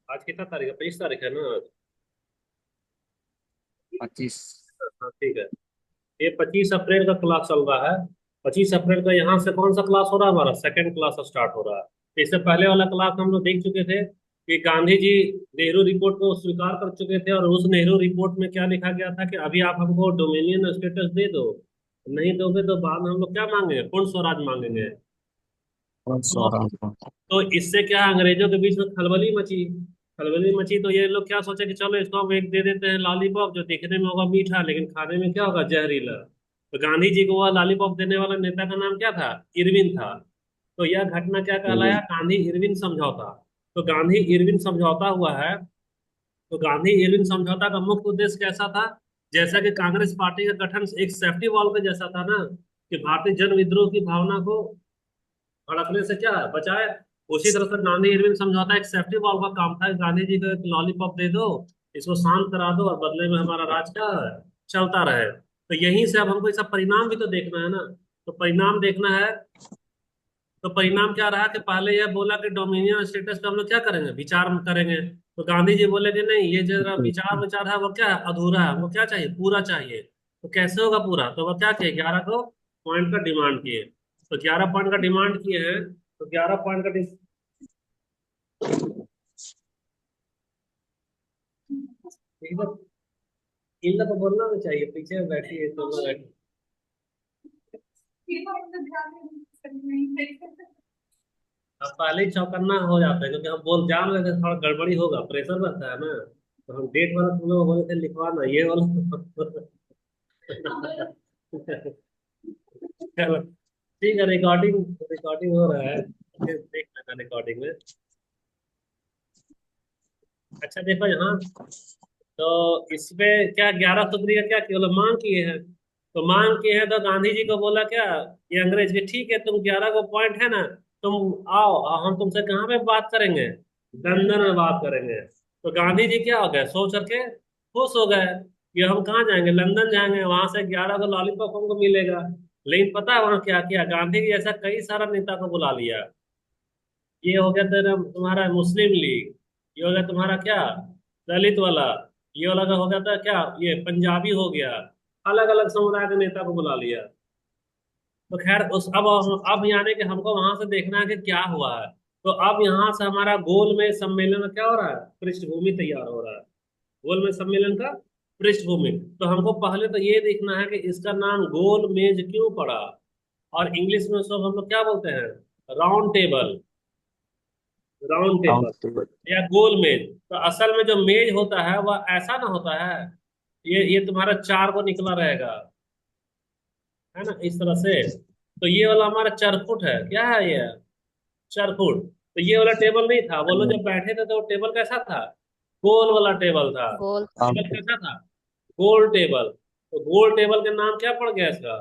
आज कितना तारीख है? 25 तारीख है ना? 25। हाँ ठीक है। ये 25 अप्रैल का क्लास चल रहा है। 25 अप्रैल का यहाँ से कौन सा क्लास हो रहा है? हमारा सेकंड क्लास स्टार्ट हो रहा है। इससे पहले वाला क्लास हम लोग देख चुके थे कि गांधी जी नेहरू रिपोर्ट को स्वीकार कर चुके थे, और उस नेहरू रिपोर्ट में क्या लिखा गया था कि अभी आप हमको डोमिनियन स्टेटस दे दो, नहीं दोगे तो बाद में हम लोग क्या मांगेंगे? पूर्ण स्वराज मांगेंगे। और तो सौरभ। तो इससे क्या अंग्रेजों के बीच में खलबली मची। खलबली मची तो ये लोग क्या सोचे कि चलो इसको हम एक दे देते हैं लॉलीपॉप, जो दिखने में होगा मीठा लेकिन खाने में क्या होगा? जहरीला। तो गांधी जी को वह लॉलीपॉप देने वाला नेता का नाम क्या था? इरविन था। तो यह घटना क्या कहलाया? गांधी इरविन समझौता। तो गांधी इरविन समझौता हुआ है। तो गांधी इरविन समझौता का मुख्य उद्देश्य कैसा था? जैसा कि कांग्रेस पार्टी का गठन एक सेफ्टी वॉल्व के जैसा था ना, कि भारतीय जन विद्रोह की भावना को भड़कने से क्या है बचाए। उसी तरह से गांधी इरविन समझौता एक सेफ्टी वॉल्व का काम था। गांधी जी को एक लॉलीपॉप दे दो, इसको शांत करा दो, और बदले में हमारा राज क्या है? चलता रहे। तो यहीं से अब हमको इसका परिणाम भी तो देखना है ना। तो परिणाम देखना है। तो परिणाम क्या रहा कि पहले यह बोला कि डोमिनियन स्टेटस पे हम लोग क्या करेंगे? विचार करेंगे। तो गांधी जी बोले कि नहीं, ये जो विचार विचार है वो क्या है? अधूरा है। वो क्या चाहिए? पूरा चाहिए। तो कैसे होगा पूरा? तो वो क्या किए? 11 को पॉइंट का डिमांड किए। तो 11 पॉइंट का डिमांड किए हैं। तो 11 पॉइंट का एकदम इन लोग को बोलना भी चाहिए, पीछे बैठी है तो लोग बैठी। अब पहले ही चौकन्ना हो जाता है, क्योंकि हम बोल जान लेते हैं थोड़ा गड़बड़ी होगा, प्रेशर रहता है ना। तो हम डेट वाला तुम लोग बोले थे लिखवाना ये वाला। चलो ठीक है। रिकॉर्डिंग रिकॉर्डिंग हो रहा है, देख लेना रिकॉर्डिंग में। अच्छा देखो यहाँ। तो इसमें क्या 11 सूत्री का क्या केवल मांग किए हैं? तो मांग किए हैं तो गांधी जी को बोला क्या, ये अंग्रेज के, ठीक है तुम 11 को पॉइंट है ना, तुम आओ, हम तुमसे कहाँ पे बात करेंगे? लंदन में बात करेंगे। तो गांधी जी क्या हो गए? सोच करके खुश हो गए कि हम कहाँ जाएंगे? लंदन जाएंगे, वहां से 11 को लॉलीपॉप हमको मिलेगा। लेकिन पता है वहां क्या किया? गांधी जी ऐसा कई सारा नेता को बुला लिया। ये हो गया तेरा तुम्हारा मुस्लिम लीग, ये हो गया तुम्हारा क्या, दलित वाला, ये वाला का हो गया था क्या, ये पंजाबी हो गया। अलग अलग समुदाय के नेता को बुला लिया। तो खैर उस अब यानी कि हमको वहां से देखना है कि क्या हुआ है। तो अब यहाँ से हमारा गोल में सम्मेलन में क्या हो रहा है? पृष्ठभूमि तैयार हो रहा है। गोल में सम्मेलन का पृष्ठभूमि। तो हमको पहले तो ये देखना है कि इसका नाम गोल मेज क्यों पड़ा। और इंग्लिश में सब हम लोग क्या बोलते हैं? Round table. Round table out. या गोल मेज। तो असल में जो मेज होता है वह ऐसा ना होता है, ये तुम्हारा चार को निकला रहेगा, है ना, इस तरह से। तो ये वाला हमारा चरखुट है। क्या है ये? चरखुट। तो ये वाला टेबल नहीं था। वो लोग जब बैठे थे तो वो टेबल कैसा था? गोल वाला टेबल था। गोल। टेबल कैसा था? गोल टेबल। तो गोल टेबल का नाम क्या पड़ गया इसका?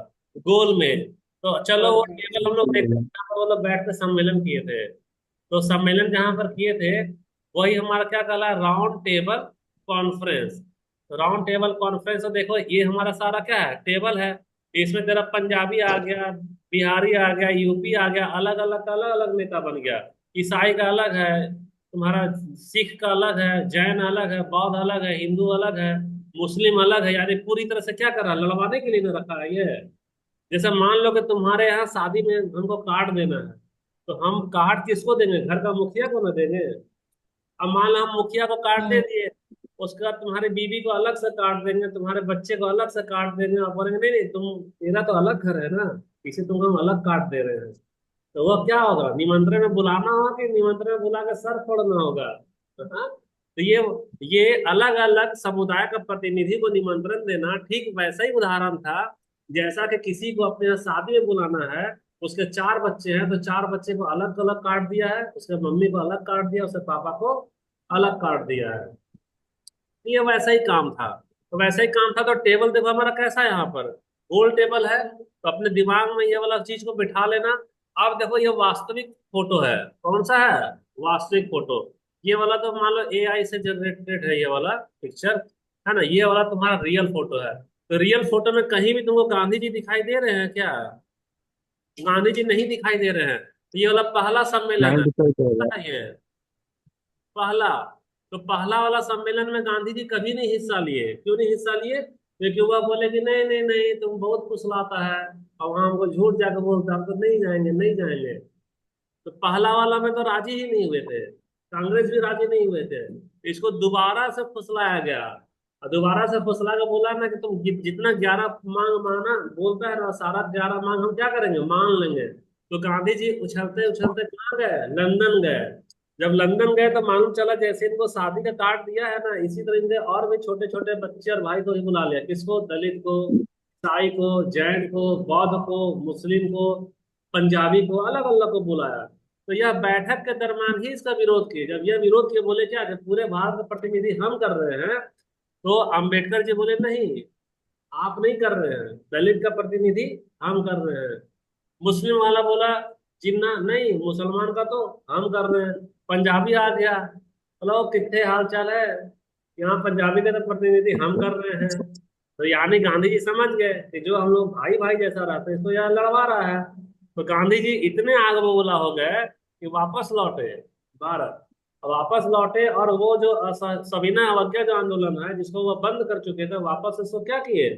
गोल मेज। तो चलो वो टेबल हम लोग देखते हैं जहाँ पर वो लोग बैठ के सम्मेलन किए थे। तो सम्मेलन जहां पर किए थे वही हमारा क्या कहला है? Round table conference. Round table conference. तो देखो ये हमारा सारा क्या है? टेबल है। इसमें तेरा पंजाबी आ गया, बिहारी आ गया, यूपी आ गया, अलग अलग नेता बन गया। ईसाई का अलग है, तुम्हारा सिख का अलग है, जैन अलग है, बौद्ध अलग है, हिंदू अलग है, मुस्लिम अलग है। यानी पूरी तरह से क्या कर रहा है? लड़वाने के लिए ना रखा है ये। जैसे मान लो कि तुम्हारे यहाँ शादी में हमको कार्ड देना है, तो हम कार्ड किसको देंगे? घर का मुखिया को ना देंगे? अब मान लो हम मुखिया को कार्ड दे हम्म। दिए, उसके बाद तुम्हारी बीवी को अलग से कार्ड देंगे, तुम्हारे बच्चे को अलग से कार्ड देंगे, और बोलेंगे नहीं नहीं तुम, तेरा तो अलग घर है ना, इसे तुमको हम अलग कार्ड दे रहे हैं। तो वह क्या होगा? निमंत्रण में बुलाना होगा कि निमंत्रण में बुला के सर फोड़ना होगा? हाँ? तो ये अलग अलग समुदाय का प्रतिनिधि को निमंत्रण देना ठीक वैसा ही उदाहरण था, जैसा कि किसी को अपने यहाँ शादी में बुलाना है, उसके 4 बच्चे हैं तो 4 बच्चे को अलग अलग कार्ड दिया है, उसके मम्मी को अलग कार्ड दिया, उसके पापा को अलग कार्ड दिया है। तो ये वैसा ही काम था। तो वैसा ही काम था। तो टेबल देखो हमारा कैसा है यहाँ पर? गोल टेबल है। तो अपने दिमाग में ये वाला चीज को बिठा लेना। अब देखो ये वास्तविक फोटो है। कौन सा है? वास्तविक फोटो। ये वाला तो मान लो एआई से जनरेटेड है, ये वाला पिक्चर, है ना। ये वाला तुम्हारा रियल फोटो है। तो रियल फोटो में कहीं भी तुमको गांधी जी दिखाई दे रहे हैं क्या? गांधी जी नहीं दिखाई दे रहे हैं। तो ये वाला पहला सम्मेलन नहीं है। दिखाई देगा। पता है ये? पहला। तो पहला वाला सम्मेलन में गांधी जी कभी नहीं हिस्सा लिए। क्यों नहीं हिस्सा लिए? क्योंकि वह बोले कि नहीं नहीं नहीं, तुम बहुत फुसलाता है, और वहां हमको झूठ जाकर बोलते हम तो नहीं जाएंगे नहीं जाएंगे। तो पहला वाला में तो राजी ही नहीं हुए थे, कांग्रेस भी राजी नहीं हुए थे। इसको दोबारा से फुसलाया गया, और दोबारा से फुसला के बोला ना कि तुम जितना 11 मांग माना बोलता है ना, सारा 11 मांग हम क्या करेंगे, मान लेंगे। तो गांधी जी उछलते उछलते कहाँ गए, लंदन गए। जब लंदन गए तो मालूम चला जैसे इनको शादी का कार्ड दिया है ना, इसी तरह इनके और भी छोटे छोटे बच्चे और भाई को ही बुला लिया। किसको? दलित को, ईसाई को, जैन को, बौद्ध को, मुस्लिम को, पंजाबी को, अलग अलग को बुलाया। तो यह बैठक के दरमियान ही इसका विरोध किए। जब यह विरोध किए, बोले क्या कि पूरे भारत का प्रतिनिधि हम कर रहे हैं। तो अंबेडकर जी बोले नहीं, आप नहीं कर रहे हैं, दलित का प्रतिनिधि हम कर रहे हैं। मुस्लिम वाला बोला जिन्ना नहीं, मुसलमान का तो हम कर रहे हैं। पंजाबी आ गया, हेलो कितने हाल चाल है, यहाँ पंजाबी का तो प्रतिनिधि हम कर रहे हैं। तो यानी गांधी जी समझ गए कि जो हम लोग भाई भाई जैसा रहते हैं, तो यह लड़वा रहा है। तो गांधी जी इतने आग बबूला हो गए कि वापस लौटे भारत। अब वापस लौटे, और वो जो सविनय अवज्ञा जो आंदोलन है जिसको वो बंद कर चुके थे, वापस इसको क्या किए,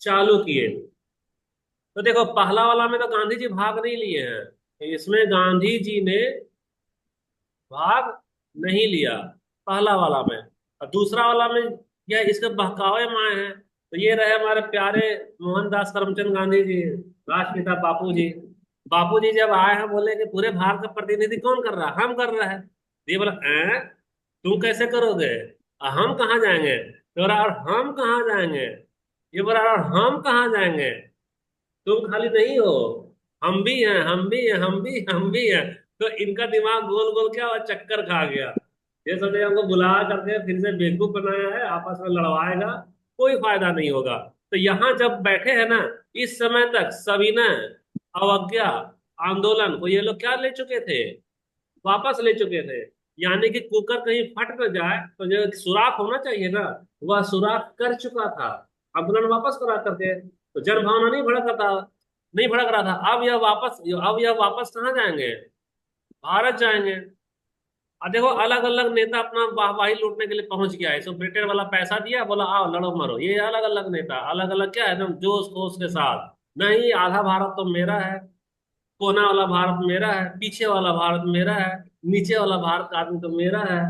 चालू किए। तो देखो पहला वाला में तो गांधी जी भाग नहीं लिए हैं, इसमें गांधी जी ने भाग नहीं लिया पहला वाला में। और दूसरा वाला में यह इसके बहकावे में आए हैं। तो ये रहे हमारे प्यारे मोहनदास करमचंद गांधी जी, राष्ट्रपिता बापू जी। बापू जी जब आए हैं, बोले कि पूरे भारत का प्रतिनिधि कौन कर रहा है, हम कर रहे हैं। ये बोला तुम कैसे करोगे, हम कहाँ जाएंगे? तो बोला और हम कहाँ जाएंगे? ये बोला और हम कहाँ जाएंगे, तुम खाली नहीं हो, हम भी हैं हम भी हैं हम भी हम भी हैं। तो इनका दिमाग गोल गोल क्या हुआ, चक्कर खा गया। ये सोचे हमको बुला करके फिर से बेवकूफ बनाया है, आपस में लड़वाएगा, कोई फायदा नहीं होगा। तो यहाँ जब बैठे हैं ना, इस समय तक सविनय अवज्ञा आंदोलन को ये लोग क्या ले चुके थे, वापस ले चुके थे। यानी कि कुकर कहीं फट न जाए तो जो सुराख होना चाहिए ना, वह सुराख कर चुका था आंदोलन वापस करा करके। तो जन भावना नहीं भड़क था, नहीं भड़क रहा था। अब यह वापस कहाँ जाएंगे, भारत जाएंगे। अब देखो अलग अलग नेता अपना वाहवाही लूटने के लिए पहुंच गया है। सो ब्रिटेन वाला पैसा दिया, बोला आओ लड़ो मरो। ये अलग अलग नेता अलग अलग क्या है, एकदम जोश खोश के साथ, नहीं आधा भारत तो मेरा है, कोना वाला भारत मेरा है, पीछे वाला भारत मेरा है, नीचे वाला भारत का आदमी तो मेरा है।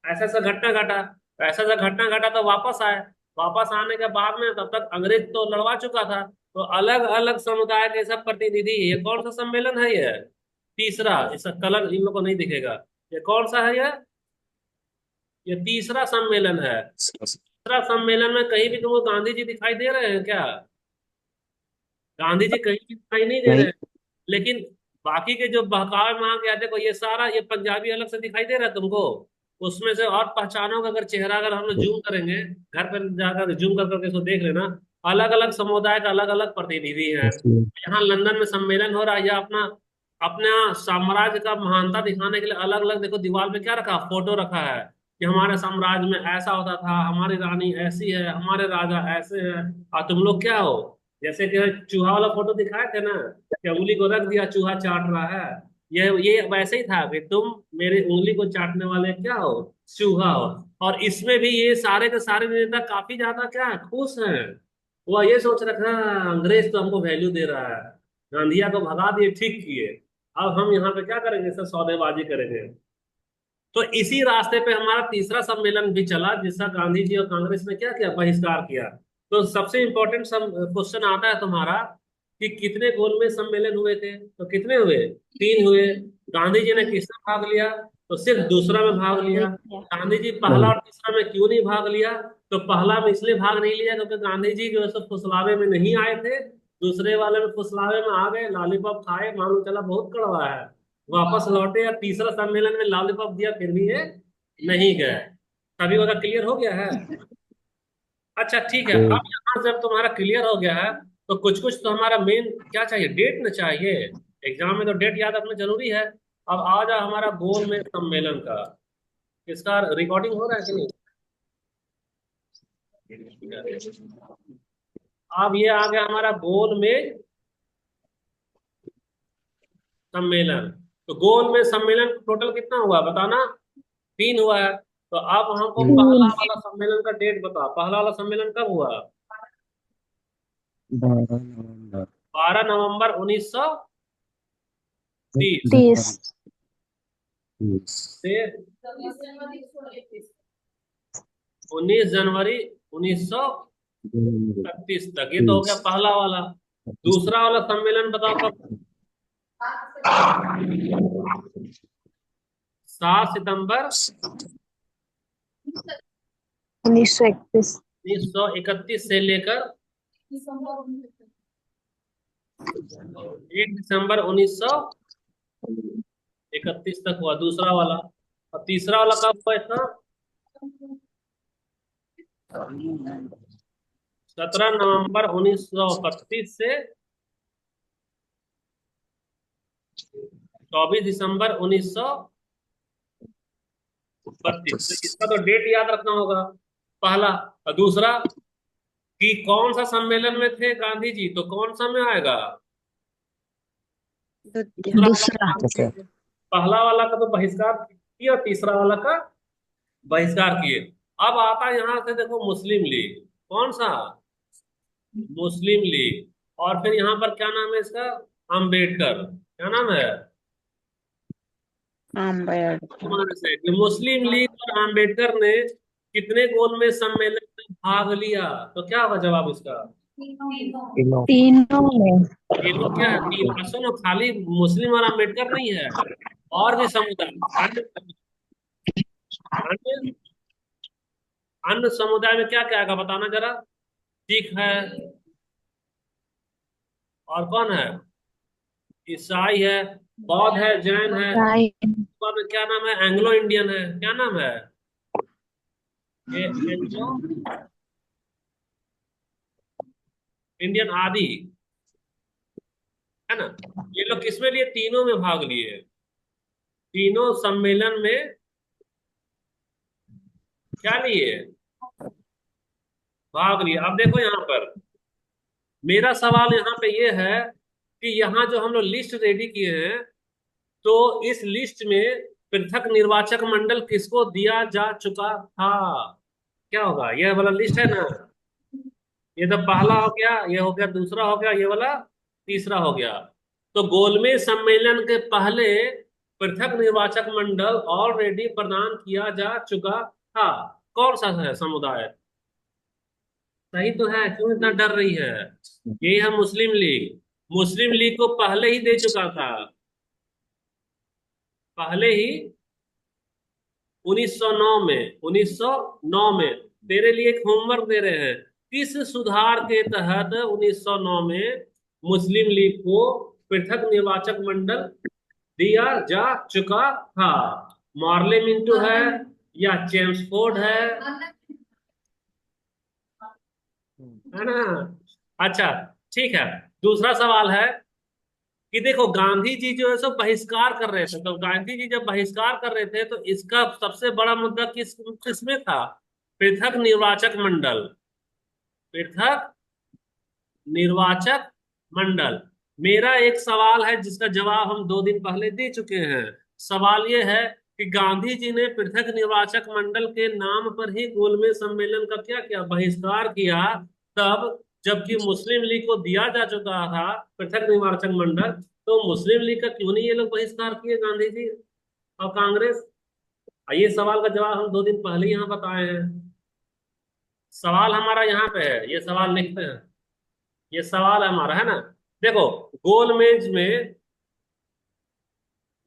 ऐसा ऐसा घटना घटा, ऐसा ऐसा घटना घटा तो वापस आए। वापस आने के बाद में तब तक अंग्रेज तो लड़वा चुका था। तो अलग अलग समुदाय के सब प्रतिनिधि, ये कौन सा सम्मेलन है ये, तीसरा। इसका कलर इन लोग को नहीं दिखेगा, ये कौन सा है ये तीसरा सम्मेलन है। तीसरा सम्मेलन में कहीं भी तुमको गांधी जी दिखाई दे रहे हैं क्या? गांधी जी कहीं भी दिखाई नहीं दे रहे नहीं। हैं। लेकिन बाकी के जो बहकावे में आ गया, देखो ये सारा, ये पंजाबी अलग से दिखाई दे रहा है तुमको, उसमें से और पहचानोगे अगर चेहरा, अगर हम लोग जूम करेंगे, घर पर जाकर जूम कर करके इसको देख लेना, अलग अलग समुदाय का अलग अलग प्रतिनिधि है। यहाँ लंदन में सम्मेलन हो रहा है, या अपना अपना साम्राज्य का महानता दिखाने के लिए अलग अलग, देखो दीवार पे क्या रखा, फोटो रखा है कि हमारे साम्राज्य में ऐसा होता था, हमारी रानी ऐसी है, हमारे राजा ऐसे हैं, और तुम लोग क्या हो। जैसे कि चूहा वाला फोटो दिखाए थे ना, कि उंगली को रख दिया, चूहा चाट रहा है। ये वैसे ही था कि तुम मेरी उंगली को चाटने वाले क्या हो, चूहा हो। और इसमें भी ये सारे के सारे नेता काफी ज्यादा क्या है, खुश हैं। वो ये सोच रखा है अंग्रेज तो हमको वैल्यू दे रहा है, गांधिया को भगा दिए, ठीक किए, अब हम यहाँ पे क्या करेंगे, सर सौदेबाजी करेंगे। तो इसी रास्ते पे हमारा तीसरा सम्मेलन भी चला, जिसका गांधी जी और कांग्रेस ने क्या किया, बहिष्कार किया। तो सबसे इंपॉर्टेंट क्वेश्चन आता है तुम्हारा कि कितने गोल में सम्मेलन हुए थे, तो कितने हुए, 3 हुए। गांधी जी ने किसमें भाग लिया, तो सिर्फ दूसरा में भाग लिया। गांधी जी पहला और तीसरा में क्यों नहीं भाग लिया? तो पहला में इसलिए भाग नहीं लिया क्योंकि गांधी जी जो है सो फुसलावे में नहीं आए थे, दूसरे वाले में फुसलावे में आ गए, लॉलीपॉप खाए, मालूम चला बहुत कड़वा है, वापस लौटे, या तीसरा सम्मेलन में लॉलीपॉप दिया फिर भी ये नहीं गए। तभी वाला क्लियर हो गया है। अच्छा ठीक है, अब यहाँ जब तुम्हारा क्लियर हो गया है, तो कुछ कुछ तो हमारा मेन क्या चाहिए, डेट ना चाहिए। एग्जाम में तो डेट याद रखना जरूरी है। अब आ जाओ हमारा गोल में सम्मेलन का, इसका रिकॉर्डिंग हो रहा है कि नहीं? अब ये आ गया हमारा गोल में सम्मेलन। तो गोल में सम्मेलन टोटल कितना हुआ बताना, 3 हुआ है। तो अब हमको पहला हम्म, वाला सम्मेलन का डेट बता, पहला वाला सम्मेलन कब हुआ? 12 नवंबर 12 नवंबर 1930 जनवरी 30। 20। से 19 जनवरी 1931 तक। ये तो हो गया पहला वाला। दूसरा वाला सम्मेलन बताओ कब? 7 सितंबर 1931। 1931 से लेकर 1 दिसंबर 1931 तक हुआ दूसरा वाला। और तीसरा वाला कब हुआ इसका? 17 नवंबर 1932 से 24 दिसंबर 1932। तो इसका तो डेट याद रखना होगा, पहला। और दूसरा कि कौन सा सम्मेलन में थे गांधी जी, तो कौन सा में आएगा? दूसरा वाला में दूसरा। गांधी जी थे। पहला वाला का तो बहिष्कार किए और तीसरा वाला का बहिष्कार किए। अब आता है यहां से देखो मुस्लिम लीग। कौन सा? मुस्लिम लीग। और फिर यहाँ पर क्या नाम है इसका? अंबेडकर। क्या नाम है? अम्बेडकर। तुम्हारे से कि मुस्लिम लीग और अंबेडकर ने कितने गोल में सम्मेलन में भाग लिया? तो क्या होगा जवाब इसका? तीनों। तीनों में। तीनों क्या है? तीन। और सुनो, खाली मुस्लिम और अंबेडकर नहीं है, और भी समुदाय, अन्य अन्य अन्य समुदाय में क्या क्या आएगा बताना जरा। सिख है, और कौन है? ईसाई है, बौद्ध है, जैन है। ईसाई। बाद में क्या नाम है? एंग्लो इंडियन है। क्या नाम है? ये एंग्लो इंडियन आदि, है ना? ये लोग किसमें लिए? तीनों में भाग लिए। तीनों सम्मेलन में क्या लिए? भाग लिए। अब देखो यहाँ पर मेरा सवाल यहाँ पे ये है कि यहाँ जो हम लोग लिस्ट रेडी किए हैं, तो इस लिस्ट में पृथक निर्वाचक मंडल किसको दिया जा चुका था? क्या होगा? यह वाला लिस्ट है ना? ये तो पहला हो गया, ये हो गया दूसरा, हो गया ये वाला तीसरा, हो गया। तो गोलमेज सम्मेलन के पहले पृथक निर्वाचक मंडल ऑलरेडी प्रदान किया जा चुका था। कौन सा है समुदाय? सही तो है, क्यों इतना डर रही है? यही है मुस्लिम लीग। मुस्लिम लीग को पहले ही दे चुका था, पहले ही 1909 में। 1909 में तेरे लिए एक होमवर्क दे रहे हैं। किस सुधार के तहत 1909 में मुस्लिम लीग को पृथक निर्वाचक मंडल दिया जा चुका था? मॉर्ले मिंटो है या चेम्सफोर्ड है ना? अच्छा, ठीक है। दूसरा सवाल है कि देखो गांधी जी जो है सो बहिष्कार कर रहे थे, तो गांधी जी जब बहिष्कार कर रहे थे तो इसका सबसे बड़ा मुद्दा किसमें था? पृथक निर्वाचक मंडल। पृथक निर्वाचक मंडल। मेरा एक सवाल है जिसका जवाब हम 2 दिन पहले दे चुके हैं। सवाल ये है कि गांधी जी ने पृथक निर्वाचक मंडल के नाम पर ही गोलमेज सम्मेलन का क्या किया? बहिष्कार किया। तब जबकि मुस्लिम लीग को दिया जा चुका था पृथक निर्वाचक मंडल, तो मुस्लिम लीग का क्यों नहीं ये लोग बहिष्कार किए, गांधी जी और कांग्रेस? ये सवाल का जवाब हम 2 दिन पहले ही यहाँ बताए हैं। सवाल हमारा यहाँ पे है, ये सवाल लिखते हैं। ये सवाल हमारा है ना। देखो, गोलमेज में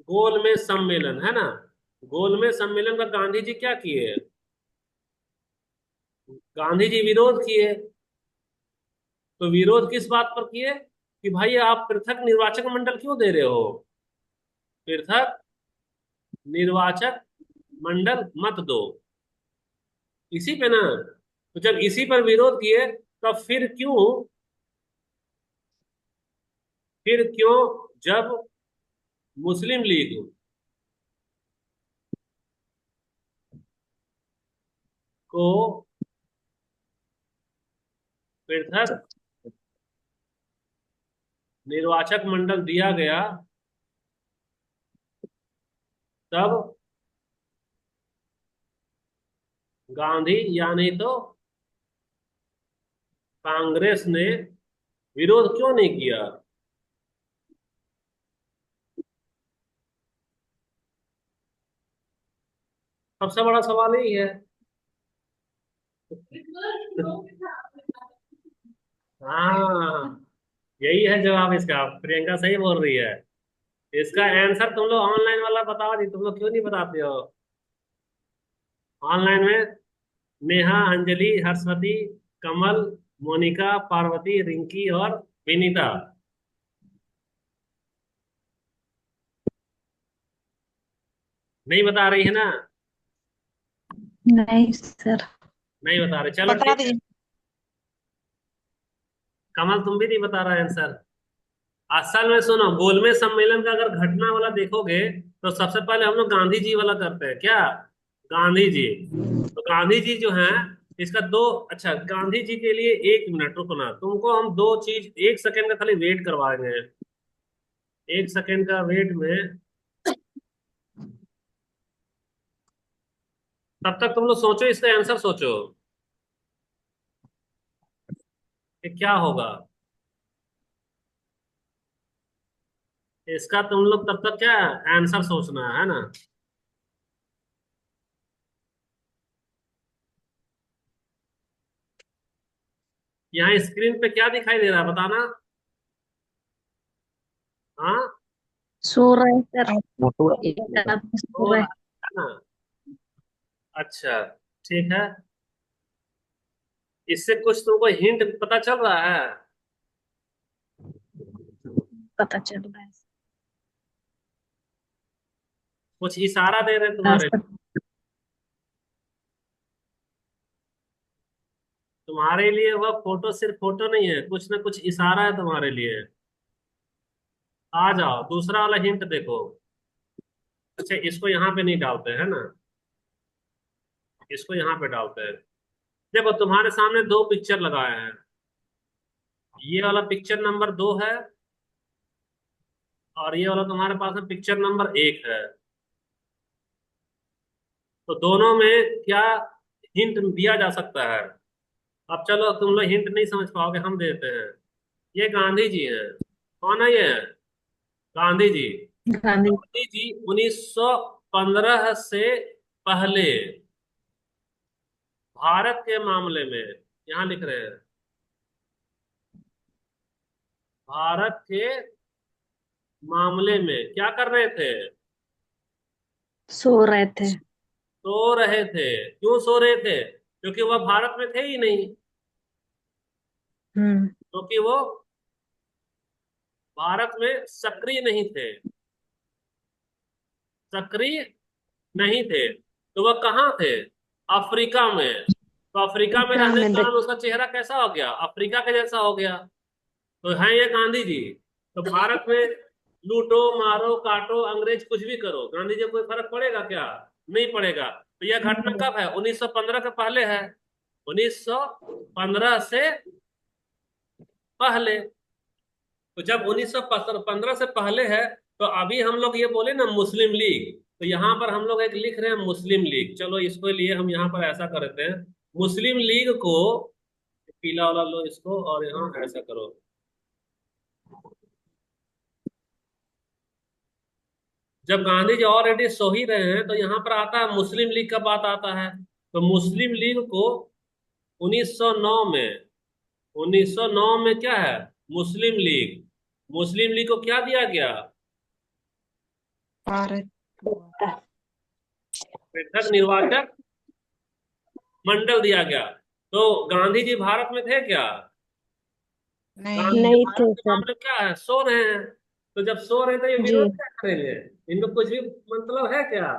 गोलमेज सम्मेलन है ना, गोलमेज सम्मेलन का गांधी जी क्या किए? गांधी जी विरोध किए। तो विरोध किस बात पर किए? कि भाई आप पृथक निर्वाचक मंडल क्यों दे रहे हो? पृथक निर्वाचक मंडल मत दो, इसी पे ना। तो जब इसी पर विरोध किए, तब फिर क्यों जब मुस्लिम लीग को पृथक निर्वाचक मंडल दिया गया, तब गांधी यानी तो कांग्रेस ने विरोध क्यों नहीं किया? सबसे बड़ा सवाल यही है। हाँ, यही है जवाब इसका। प्रियंका सही बोल रही है। इसका आंसर तुम लोग ऑनलाइन वाला बताओ जी, तुम लोग क्यों नहीं बताते हो? ऑनलाइन में नेहा, अंजलि, हर्षवती, कमल, मोनिका, पार्वती, रिंकी और विनीता। नहीं बता रही है ना? नहीं सर। नहीं बता रहे, चलो बता ठीक है। दीजिए। कमल तुम भी नहीं बता रहा आंसर। असल में सुनो, गोलमेज सम्मेलन का अगर घटना वाला देखोगे तो सबसे पहले हम लोग गांधी जी वाला करते हैं क्या? गांधी जी। तो गांधी जी जो हैं, इसका दो, अच्छा गांधी जी के लिए 1 मिनट रुकना, तुमको हम दो चीज 1 सेकेंड का खाली वेट करवाएंगे। 1 सेकेंड का वेट में, तब तक तुम लोग सोचो, इसका आंसर सोचो कि क्या होगा इसका। तुम लोग तब तक क्या आंसर सोचना है ना। यहाँ स्क्रीन पे क्या दिखाई दे रहा है बताना। हाँ, सो रहे सर। फोटो एक आदमी सो हो रहे। रहा है ना? अच्छा, ठीक है। इससे कुछ तुमको हिंट पता चल रहा है? पता चल रहा है। कुछ इशारा दे रहे हैं तुम्हारे रास्ता। तुम्हारे लिए वह फोटो सिर्फ फोटो नहीं है, कुछ ना कुछ इशारा है तुम्हारे लिए। आ जाओ, दूसरा वाला हिंट देखो। अच्छा, इसको यहाँ पे नहीं डालते है ना, इसको यहाँ पे डालते हैं। देखो, तुम्हारे सामने दो पिक्चर लगाए हैं। ये वाला पिक्चर नंबर 2 है, और ये वाला तुम्हारे पास में पिक्चर नंबर 1 है। तो दोनों में क्या हिंट दिया जा सकता है? अब चलो, तुम लोग हिंट नहीं समझ पाओगे, हम देते हैं। ये गांधी जी हैं। कौन है ये? गांधी जी। गांधी। गांधी जी 1915 से पहले भारत के मामले में, यहां लिख रहे हैं, भारत के मामले में क्या कर रहे थे? सो रहे थे। सो रहे थे। क्यों सो रहे थे? क्योंकि वह भारत में थे ही नहीं। हम्म। क्योंकि वो भारत में सक्रिय नहीं थे। सक्रिय नहीं थे, तो वह कहाँ थे? अफ्रीका में। तो अफ्रीका में क्या रहने हमें के कारण उसका चेहरा कैसा हो गया? अफ्रीका के जैसा हो गया। तो हैं ये गांधी जी। तो भारत में लूटो, मारो, काटो, अंग्रेज कुछ भी करो, गांधी जी को कोई फर्क पड़ेगा क्या? नहीं पड़ेगा। तो यह घटना कब है? 1915 के पहले है। 1915 से पहले। तो जब 1915 से पहले है, तो अभी हम लोग ये बोले ना मुस्लिम लीग, तो यहाँ पर हम लोग एक लिख रहे हैं मुस्लिम लीग। चलो, इसके लिए हम यहाँ पर ऐसा करते हैं, मुस्लिम लीग को, पीला वाला लो इसको, और यहाँ ऐसा करो। जब गांधी जी ऑलरेडी सो ही रहे हैं, तो यहाँ पर आता है मुस्लिम लीग का बात आता है। तो मुस्लिम लीग को 1909 में, 1909 में क्या है? मुस्लिम लीग। मुस्लिम लीग को क्या दिया गया? भारत। पृथक निर्वाचक मंडल दिया गया। तो गांधी जी भारत में थे क्या? गांधी नहीं। जी नहीं भारत थे के सर। मामले क्या है? सो रहे हैं। तो जब सो रहे हैं तो ये जी। विरोध क्या करेंगे? इनको कुछ भी मतलब है क्या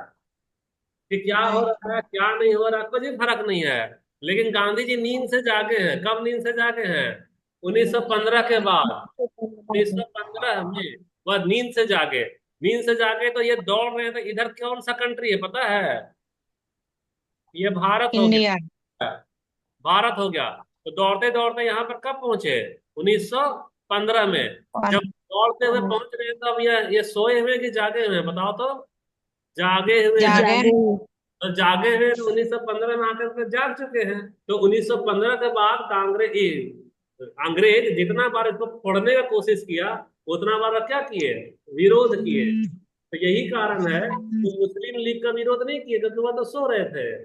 कि क्या हो नहीं। रहा है क्या नहीं हो रहा? कुछ भी फर्क नहीं है। लेकिन गांधी जी नींद से जागे हैं। कब नींद से जागे हैं? 1915 के बाद। 1915 में वह नींद से जागे। नींद से जागे तो ये दौड़ रहे हैं, तो इधर कौन सा कंट्री है पता है? ये भारत हो इंडिया। गया। भारत हो गया। तो दौड़ते दौड़ते यहाँ पर कब पहुंचे? 1915 में। और जब दौड़ते हुए पहुंच रहे हैं, तब ये सोए हुए हैं कि जागे हुए हैं बताओ तो? जागे हुए हैं। जागे। जागे। तो जागे हुए तो 1915 में आकर के जाग चुके हैं। तो 1915 के बाद अंग्रेज जितना बार इसको फोड़ने का कोशिश किया, उतना बार क्या किए, विरोध किए। तो यही कारण है कि मुस्लिम लीग का विरोध नहीं किए, क्योंकि वह तो सो रहे थे।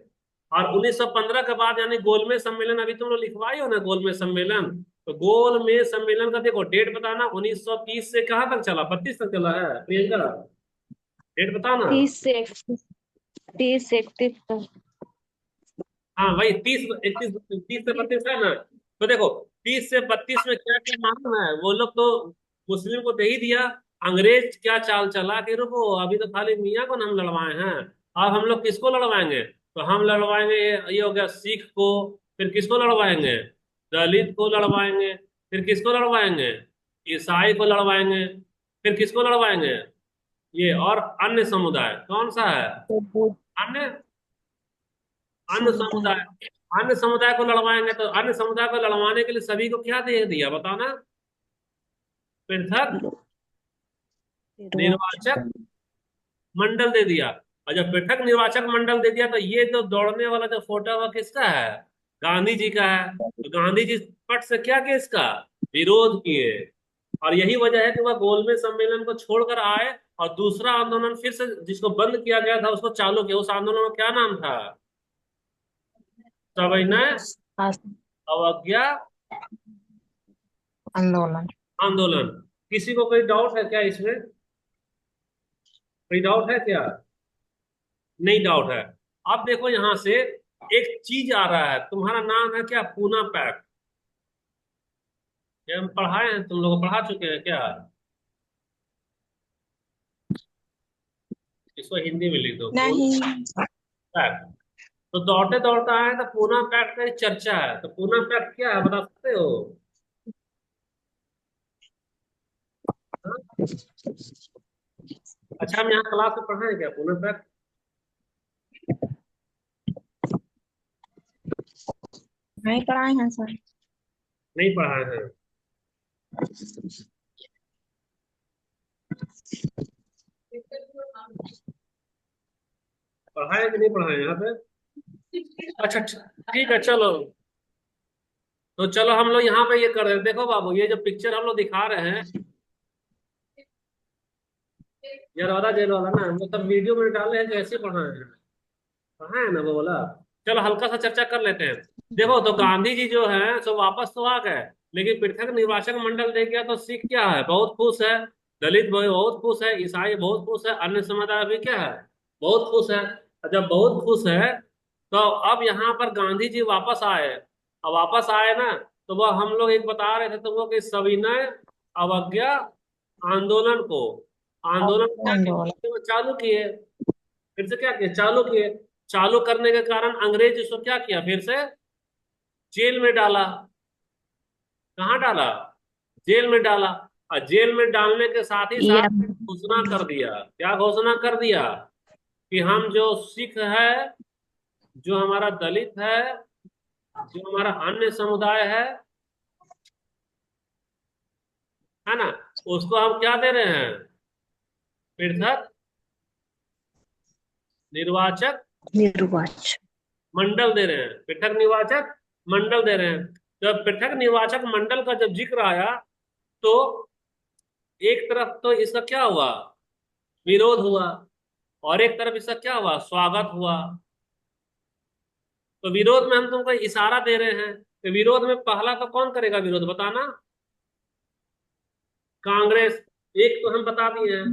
और 1915 के बाद यानी गोलमेज सम्मेलन, अभी तुम लोग लिखवाई हो ना गोलमेज सम्मेलन, तो गोलमेज सम्मेलन का देखो डेट बताना, 1930 से कहाँ तक चला, 32 तक चला है प्रियंका, डेट बताना। 30 से 31, 30 से 31 तक। हाँ भाई, 30 से 32 है ना। तो देखो 30 से 32 में क्या क्या मालूम है, वो लोग तो मुस्लिम को दे ही दिया। अंग्रेज क्या चाल चला कि रुको, अभी तो खाली मियाँ को ना हम लड़वाए हैं, अब हम लोग किसको लड़वाएंगे, तो हम लड़वाएंगे ये हो गया सिख को, फिर किसको लड़वाएंगे, दलित को लड़वाएंगे, फिर किसको लड़वाएंगे, ईसाई को लड़वाएंगे, फिर किसको लड़वाएंगे, ये और अन्य समुदाय कौन सा है, तो बुद्ध अन्य अन्य समुदाय। समुदाय, अन्य समुदाय को लड़वाएंगे। तो अन्य समुदाय को लड़वाने के लिए सभी को क्या दे दिया बताना, पृथक निर्वाचन। निर्वाचक मंडल दे दिया। और जब पृथक निर्वाचक मंडल दे दिया, तो ये जो दौड़ने वाला जो फोटो है, किसका है, गांधी जी का है। तो गांधी जी पट से क्या किए, इसका विरोध किए। और यही वजह है कि वह गोलमेज सम्मेलन को छोड़कर आए और दूसरा आंदोलन फिर से जिसको बंद किया गया था उसको चालू किया। उस आंदोलन का क्या नाम था, सविनय आस- अवज्ञा आंदोलन। आंदोलन। किसी को कोई डाउट है क्या इसमें, कोई डाउट है क्या, नहीं डाउट है। अब देखो यहां से एक चीज आ रहा है, तुम्हारा नाम है क्या, पूना पैक्ट। ये हम पढ़ाए हैं, तुम लोग पढ़ा चुके हैं क्या, इसको हिंदी में लिख दो, पूना नहीं। पैक्ट। तो दौड़ते दौड़ते आए तो पूना पैक्ट का एक चर्चा है, तो पूना पैक्ट क्या है बता सकते हो, हाँ? अच्छा, हम यहाँ क्लास में पढ़ाए क्या पूना पैक्ट, नहीं पढ़ाए हैं सर। नहीं पढ़ाए हैं। पढ़ाए कि नहीं पढ़ाए यहाँ पे, अच्छा ठीक है चलो। तो चलो हम लोग यहाँ पे ये कर रहे हैं, देखो बाबू ये जो पिक्चर हम लोग दिखा रहे हैं, यार वाला जेल वाला ना, हम लोग सब वीडियो में डाले हैं, कैसे पढ़ाए हैं, पढ़ाए हैं ना वो बोला। चलो हल्का सा चर्चा कर लेते हैं। देखो तो गांधी जी जो है सो वापस तो आ गए, लेकिन पृथक निर्वाचक मंडल दे गया, तो सिख क्या है, बहुत खुश है, दलित भाई बहुत खुश है, ईसाई बहुत खुश है, अन्य समुदाय भी क्या है, बहुत खुश है। और जब बहुत खुश है, तो अब यहाँ पर गांधी जी वापस आए। अब वापस आए ना, तो वह हम लोग एक बता रहे थे तुमको कि सविनय अवज्ञा आंदोलन को, आंदोलन को क्या आंदोलन। किया, चालू किए, फिर से क्या किया, चालू किए। चालू करने के कारण अंग्रेज इसको क्या किया, फिर से जेल में डाला। कहाँ डाला, जेल में डाला। और जेल में डालने के साथ ही ये साथ घोषणा कर दिया, क्या घोषणा कर दिया, कि हम जो सिख है, जो हमारा दलित है, जो हमारा अन्य समुदाय है ना, उसको हम क्या दे रहे हैं, पृथक निर्वाचक निर्वाचन। मंडल दे रहे हैं, पृथक निर्वाचक मंडल दे रहे हैं। जब पृथक निर्वाचक मंडल का जब जिक्र आया, तो एक तरफ तो इसका क्या हुआ, विरोध हुआ, और एक तरफ इसका क्या हुआ, स्वागत हुआ। तो विरोध में हम तुमको इशारा दे रहे हैं, तो विरोध में पहला तो कौन करेगा विरोध बताना, कांग्रेस। एक तो हम बता दिए हैं।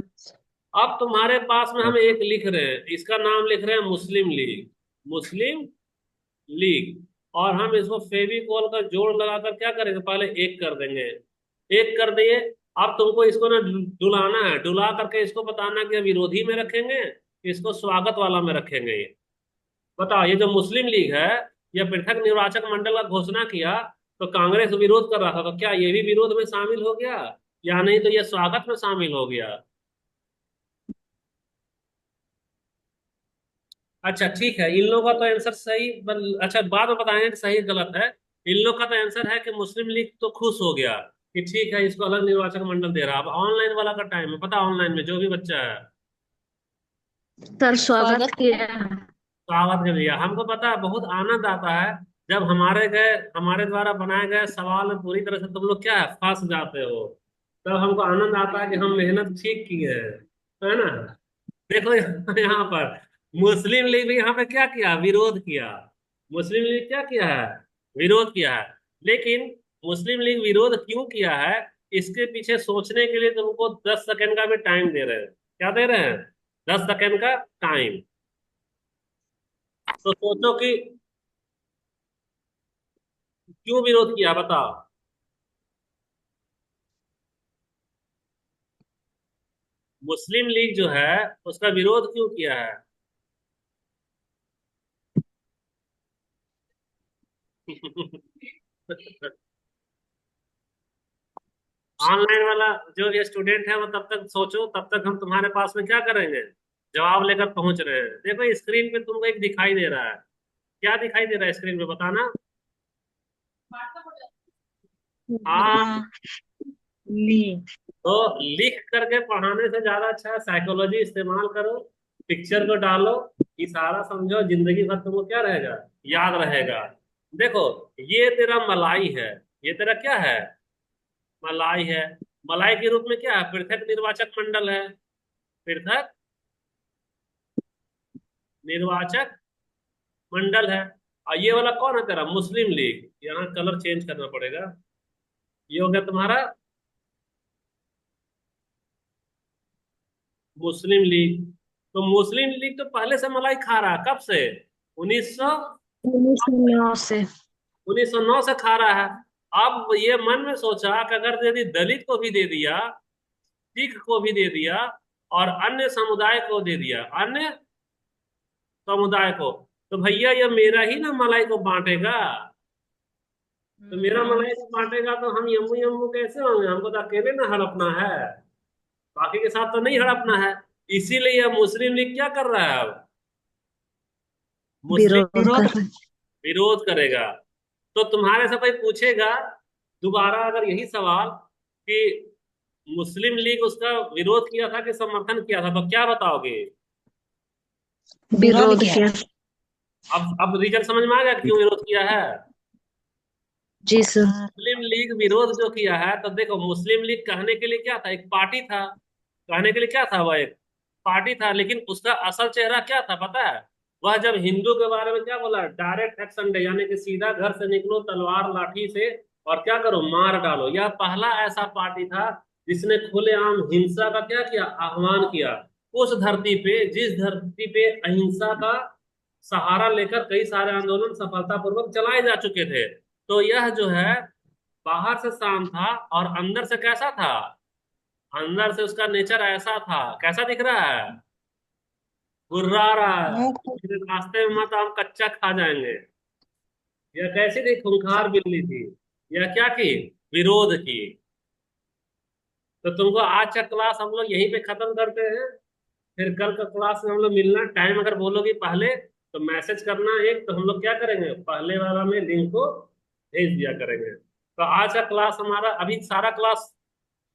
अब तुम्हारे पास में हम एक लिख रहे हैं, इसका नाम लिख रहे हैं मुस्लिम लीग, मुस्लिम लीग। और हम इसको फेविकोल का जोड़ लगाकर क्या करेंगे, पहले एक कर देंगे, एक कर दिए। अब तुमको इसको ना डुलाना है, डुला करके इसको बताना कि विरोधी में रखेंगे, इसको स्वागत वाला में रखेंगे। ये बताओ, ये जो मुस्लिम लीग है, यह पृथक निर्वाचक मंडल का घोषणा किया, तो कांग्रेस विरोध कर रहा था, तो क्या ये भी विरोध में शामिल हो गया, या नहीं तो ये स्वागत में शामिल हो गया। अच्छा ठीक है, इन लोगों का तो आंसर सही अच्छा बाद में बताएंगे कि सही गलत है। इन लोग का तो आंसर है कि मुस्लिम लीग तो खुश हो गया कि ठीक है, इसको अलग निर्वाचक मंडल दे रहा। अब ऑनलाइन वाला का टाइम है, पता ऑनलाइन में जो भी बच्चा है, सर स्वागत किया। स्वागत कर लिया। हमको पता है बहुत आनंद आता है जब हमारे द्वारा बनाए गए सवाल में पूरी तरह से तुम लोग क्या है फंस जाते हो। तब हमको आनंद आता है कि हम मेहनत ठीक किए हैं, है ना। देखो यहाँ पर मुस्लिम लीग भी यहाँ पे क्या किया, विरोध किया। मुस्लिम लीग क्या किया है, विरोध किया है। लेकिन मुस्लिम लीग विरोध क्यों किया है, इसके पीछे सोचने के लिए तुमको 10 सेकंड का भी टाइम दे रहे हैं। क्या दे रहे हैं, 10 सेकंड का टाइम। तो सोचो कि क्यों विरोध किया, बताओ। मुस्लिम लीग जो है उसका विरोध क्यों किया है। ऑनलाइन वाला जो भी स्टूडेंट है वो तब तक सोचो, तब तक हम तुम्हारे पास में क्या करेंगे, जवाब लेकर पहुंच रहे हैं। देखो स्क्रीन पे तुमको एक दिखाई दे रहा है, क्या दिखाई दे रहा है स्क्रीन पे, बताना। हाँ, ली। तो लिख करके पढ़ाने से ज्यादा अच्छा है साइकोलॉजी इस्तेमाल करो, पिक्चर को डालो, इशारा समझो, जिंदगी भर तुमको क्या रहेगा, याद रहेगा। देखो ये तेरा मलाई है, ये तेरा क्या है, मलाई है। मलाई के रूप में क्या है, पृथक निर्वाचक मंडल है, पृथक निर्वाचक मंडल है। और ये वाला कौन है तेरा, मुस्लिम लीग। यहाँ कलर चेंज करना पड़ेगा। ये हो गया तुम्हारा मुस्लिम लीग। तो मुस्लिम लीग तो पहले से मलाई खा रहा है, कब से, 1900 1909 से। 1909 से खा रहा है। अब ये मन में सोचा कि अगर यदि दलित को भी दे दिया, सिख को भी दे दिया, और अन्य समुदाय को दे दिया, अन्य समुदाय को, तो भैया ये मेरा ही ना मलाई को बांटेगा। तो मेरा मलाई को बांटेगा तो हम यम्मू यम्मू कैसे होंगे, हमको तो अकेले ना हड़पना है, बाकी के साथ तो नहीं हड़पना है। इसीलिए अब मुस्लिम लीग क्या कर रहा है, अब मुस्लिम विरोध लीग कर रहे। विरोध करेगा। तो तुम्हारे से कोई पूछेगा दोबारा अगर यही सवाल कि मुस्लिम लीग उसका विरोध किया था कि समर्थन किया था, तो क्या बताओगे। विरोध किया। अब रीजन समझ में आ गया क्यों विरोध किया है। जी सर। मुस्लिम लीग विरोध जो किया है, तो देखो मुस्लिम लीग कहने के लिए क्या था, एक पार्टी था। कहने के लिए क्या था, वह एक पार्टी था, लेकिन उसका असल चेहरा क्या था पता है। वह जब हिंदू के बारे में क्या बोला, डायरेक्ट एक्शन डे, यानी कि सीधा घर से निकलो तलवार लाठी से और क्या करो, मार डालो। यह पहला ऐसा पार्टी था जिसने खुलेआम हिंसा का क्या किया, आह्वान किया। उस धरती पे, जिस धरती पे अहिंसा का सहारा लेकर कई सारे आंदोलन सफलतापूर्वक चलाए जा चुके थे। तो यह जो है बाहर से शांत था और अंदर से कैसा था, अंदर से उसका नेचर ऐसा था, कैसा दिख रहा है, गुर्रा रहा है, मेरे रास्ते में मत हम कच्चा खा जाएंगे। यह कैसी थी, खूंखार बिल्ली थी। यह क्या की, विरोध की। तो तुमको आज का क्लास हम लोग यहीं पे खत्म करते हैं। फिर कल का क्लास में हम लोग मिलना, टाइम अगर बोलोगे पहले तो मैसेज करना एक, तो हम लोग क्या करेंगे, पहले वाला में लिंक को भेज दिया करेंगे। तो आज का क्लास हमारा अभी सारा क्लास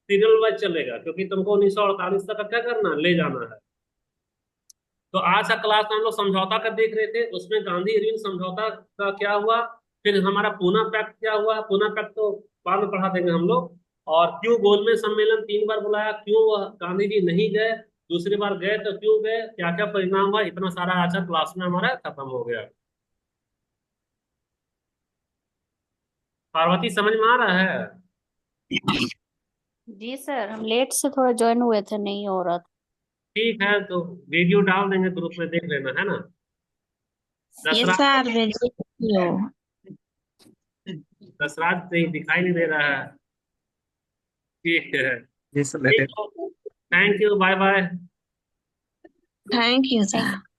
सीरियल वाइज चलेगा, क्योंकि तुमको 1948 तक का क्या करना, ले जाना है। तो आज का क्लास में हम लोग समझौता का देख रहे थे, उसमें गांधी इरविन समझौता का क्या हुआ, फिर हमारा पूना पैक्ट क्या हुआ। पूना पैक्ट तो बाद में पढ़ा देंगे हम लोग। और क्यों गोलमेज सम्मेलन 3 बार बुलाया, क्यों वह गांधी जी नहीं गए, दूसरी बार गए तो क्यों गए, क्या क्या परिणाम हुआ, इतना सारा आज का क्लास में हमारा खत्म हो गया। पार्वती समझ में आ रहा है। जी सर, हम लेट से थोड़ा ज्वाइन हुए थे, नहीं हो रहा था। ठीक है, तो वीडियो डाल देंगे ग्रुप में, देख लेना, है ना। ये दसराज, सर भेजिए। दसराज कहीं दिखाई नहीं दे रहा है। ठीक है, Yes, let ठीक it. है, thank you, bye bye. Thank you thank sir.